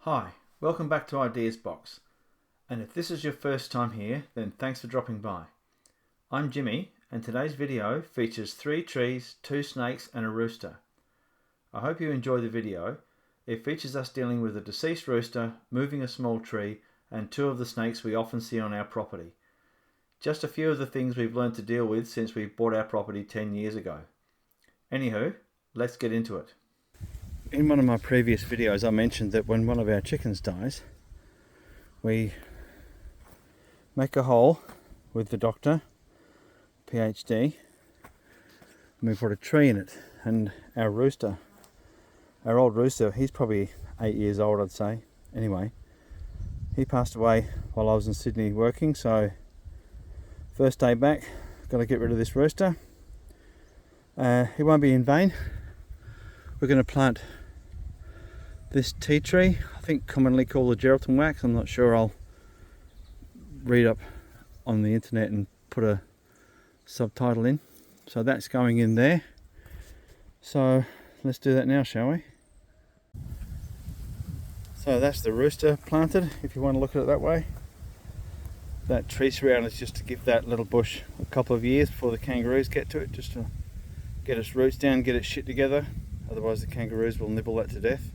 Hi, welcome back to Ideas Box, and if this is your first time here, then thanks for dropping by. I'm Jimmy, and today's video features 3 trees, 2 snakes and a rooster. I hope you enjoy the video. It features us dealing with a deceased rooster, moving a small tree, and 2 of the snakes we often see on our property. Just a few of the things we've learned to deal with since we bought our property 10 years ago. Anywho, let's get into it. In one of my previous videos I mentioned that when one of our chickens dies, we make a hole with the doctor, PhD, and we put a tree in it. And our rooster, our old rooster, he's probably 8 years old I'd say, anyway, he passed away while I was in Sydney working, so first day back, got to get rid of this rooster. It won't be in vain. We're going to plant this tea tree, I think commonly called the Geraldton wax. I'm not sure. I'll read up on the internet and put a subtitle in. So that's going in there. So let's do that now, shall we? So that's the rooster planted, if you want to look at it that way. That tree surround is just to give that little bush a couple of years before the kangaroos get to it, just to get its roots down, get its shit together. Otherwise the kangaroos will nibble that to death.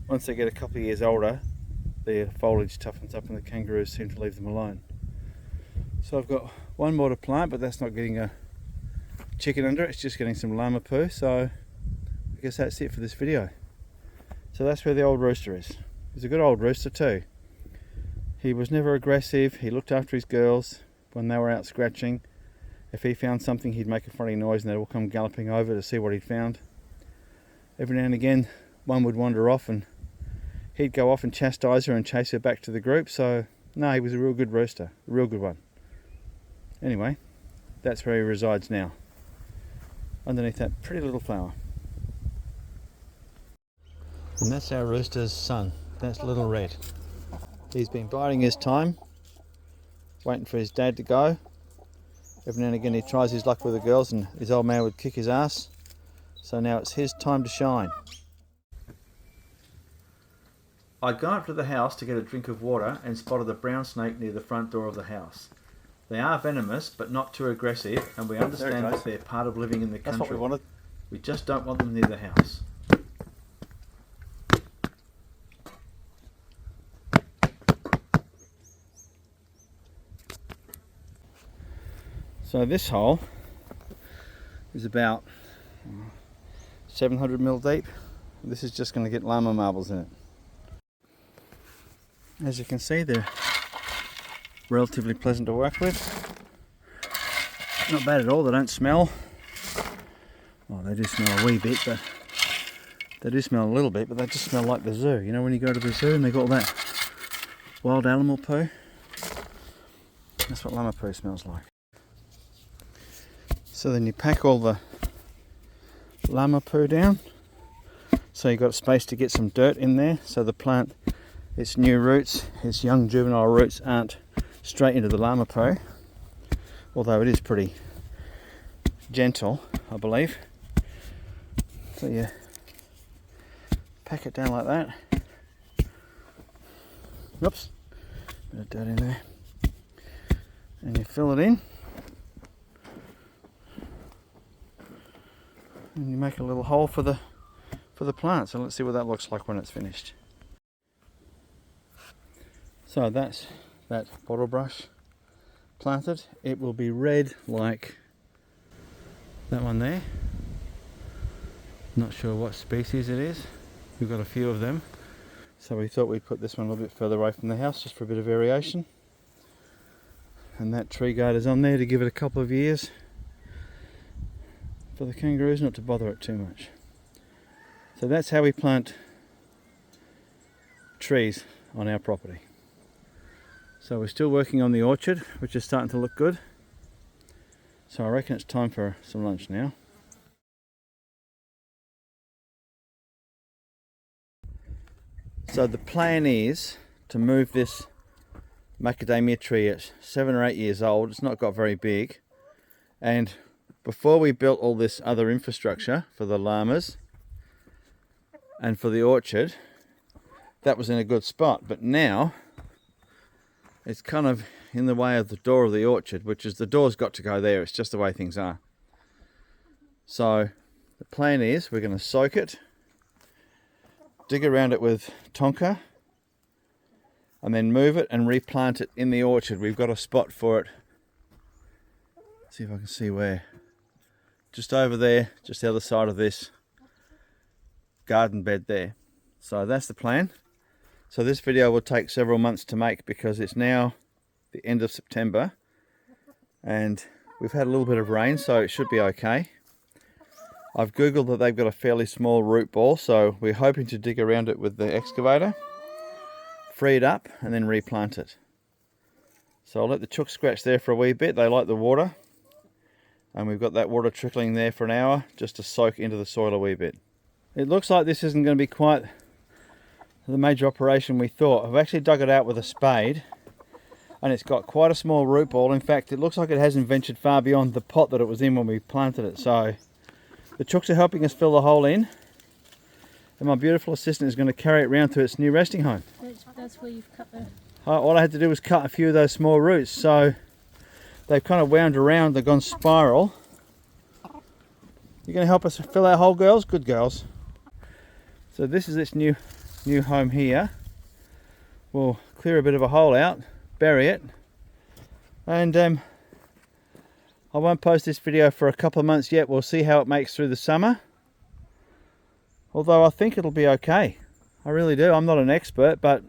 Once they get a couple of years older, the foliage toughens up and the kangaroos seem to leave them alone. So I've got one more to plant, but that's not getting a chicken under it, it's just getting some llama poo. So I guess that's it for this video. So that's where the old rooster is. He's a good old rooster too. He was never aggressive, he looked after his girls when they were out scratching. If he found something, he'd make a funny noise and they'd all come galloping over to see what he'd found. Every now and again one would wander off and he'd go off and chastise her and chase her back to the group. So no, he was a real good rooster, a real good one. Anyway, that's where he resides now, underneath that pretty little flower. And that's our rooster's son, that's Little Red. He's been biding his time, waiting for his dad to go. Every now and again he tries his luck with the girls and his old man would kick his ass. So now it's his time to shine. I'd gone up to the house to get a drink of water and spotted a brown snake near the front door of the house. They are venomous but not too aggressive, and we understand that they're part of living in the country. That's what we wanted. We just don't want them near the house. So this hole is about 700 mil deep. This is just going to get llama marbles in it. As you can see, they're relatively pleasant to work with. Not bad at all, they don't smell. Well, they do smell a wee bit, but they do smell a little bit, but they just smell like the zoo. You know when you go to the zoo and they got all that wild animal poo? That's what llama poo smells like. So then you pack all the llama poo down, so you've got space to get some dirt in there, so the plant, its new roots, its young juvenile roots aren't straight into the llama poo, although it is pretty gentle, I believe. So you pack it down like that. Oops, bit of dirt in there, and you fill it in. And you make a little hole for the plant. So let's see what that looks like when it's finished. So that's that bottle brush planted. It will be red like that one there. Not sure what species it is. We've got a few of them. So we thought we'd put this one a little bit further away from the house just for a bit of variation. And that tree guard is on there to give it a couple of years, for the kangaroos not to bother it too much. So that's how we plant trees on our property. So we're still working on the orchard, which is starting to look good. So I reckon it's time for some lunch now. So the plan is to move this macadamia tree at 7 or 8 years old. It's not got very big, and before we built all this other infrastructure for the llamas and for the orchard, that was in a good spot. But now it's kind of in the way of the door of the orchard, which is the door's got to go there. It's just the way things are. So the plan is we're going to soak it, dig around it with tonka, and then move it and replant it in the orchard. We've got a spot for it. Let's see if I can see where. Just over there, just the other side of this garden bed there. So that's the plan. So this video will take several months to make because it's now the end of September and we've had a little bit of rain, so it should be okay. I've googled that they've got a fairly small root ball, so we're hoping to dig around it with the excavator, free it up and then replant it. So I'll let the chooks scratch there for a wee bit. They like the water. And we've got that water trickling there for an hour just to soak into the soil a wee bit. It looks like this isn't going to be quite the major operation we thought. I've actually dug it out with a spade and it's got quite a small root ball. In fact, it looks like it hasn't ventured far beyond the pot that it was in when we planted it. So the chooks are helping us fill the hole in and my beautiful assistant is going to carry it around to its new resting home. That's where you've cut the... All I had to do was cut a few of those small roots. So they've kind of wound around, they've gone spiral. You're going to help us fill our hole, girls? Good girls. So this is its new home here. We'll clear a bit of a hole out, bury it, and I won't post this video for a couple of months yet. We'll see how it makes through the summer. Although I think it'll be okay. I really do. I'm not an expert, but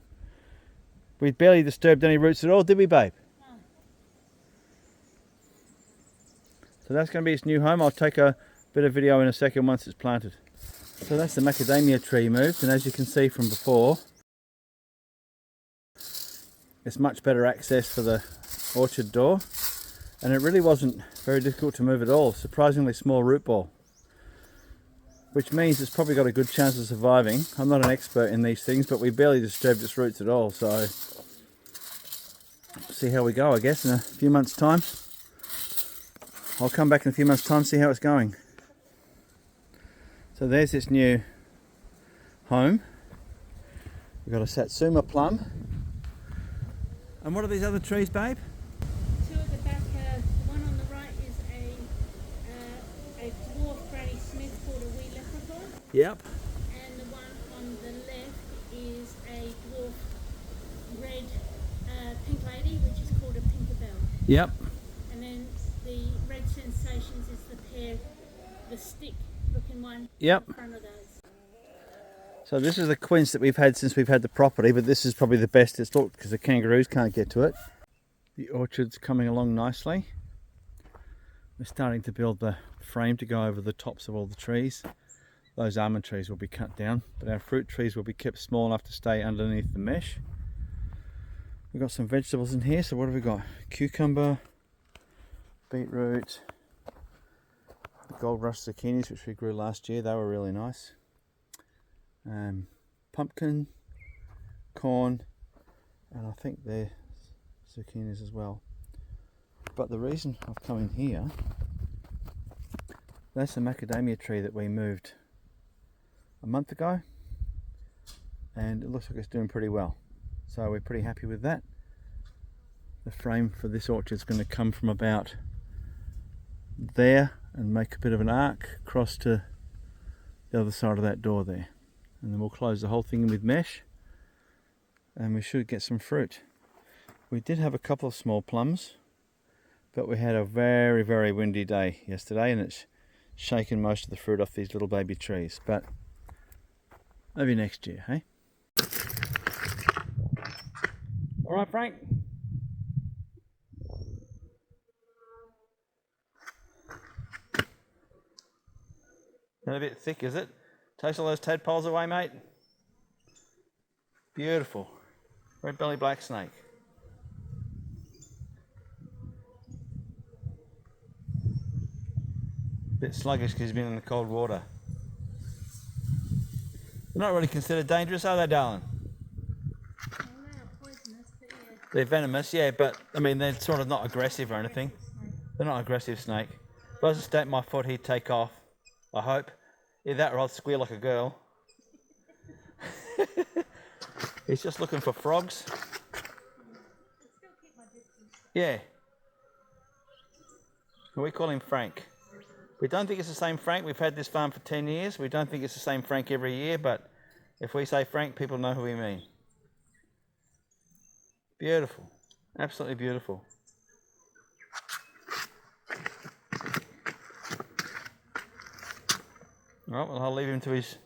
we barely disturbed any roots at all, did we, babe? So that's going to be its new home. I'll take a bit of video in a second once it's planted. So that's the macadamia tree moved, and as you can see from before, it's much better access for the orchard door, and it really wasn't very difficult to move at all. Surprisingly small root ball, which means it's probably got a good chance of surviving. I'm not an expert in these things, but we barely disturbed its roots at all, so see how we go, I guess, in a few months' time. I'll come back in a few months' time, see how it's going. So there's its new home. We've got a Satsuma plum. And what are these other trees, babe? Two at the back. The one on the right is a dwarf Granny Smith called a wee leprechaun. Yep. And the one on the left is a dwarf red pink lady, which is called a Pinkerbell. Yep. And then the red sensations is the stick looking one. Yep. In front of those. So this is the quince that we've had since we've had the property, but this is probably the best it's looked because the kangaroos can't get to it. The orchard's coming along nicely. We're starting to build the frame to go over the tops of all the trees. Those almond trees will be cut down, but our fruit trees will be kept small enough to stay underneath the mesh. We've got some vegetables in here, so what have we got? Cucumber, beetroot, the gold rush zucchinis which we grew last year, they were really nice. Pumpkin, corn, and I think they're zucchinis as well. But the reason I've come in here, that's the macadamia tree that we moved a month ago, and it looks like it's doing pretty well. So we're pretty happy with that. The frame for this orchard is going to come from about there and make a bit of an arc across to the other side of that door there. And then we'll close the whole thing in with mesh and we should get some fruit. We did have a couple of small plums, but we had a very, very windy day yesterday and it's shaken most of the fruit off these little baby trees. But maybe next year, hey? All right, Frank. Not a bit thick, is it? Taste all those tadpoles away, mate. Beautiful. Red belly black snake. Bit sluggish because he's been in the cold water. They're not really considered dangerous, are they, darling? Well, they are poisonous, but yeah. They're venomous, yeah, but I mean they're sort of not aggressive or anything. They're not an aggressive snake. If I was to stamp my foot, he'd take off. I hope. Either that or I'll squeal like a girl. He's just looking for frogs. Yeah. We call him Frank. We don't think it's the same Frank. We've had this farm for 10 years. We don't think it's the same Frank every year, but if we say Frank, people know who we mean. Beautiful. Absolutely beautiful. All right, well, I'll leave him to his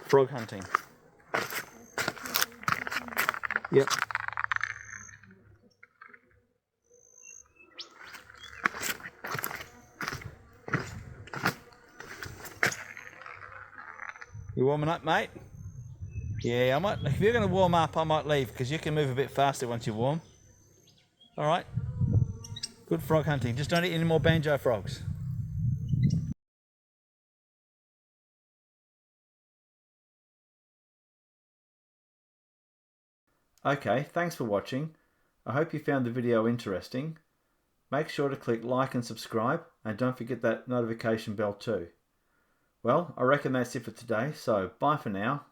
frog hunting. Yep. You warming up, mate? Yeah, I might. If you're going to warm up, I might leave because you can move a bit faster once you're warm. All right. Good frog hunting. Just don't eat any more banjo frogs. Okay, thanks for watching. I hope you found the video interesting. Make sure to click like and subscribe, and don't forget that notification bell too. Well, I reckon that's it for today, so bye for now.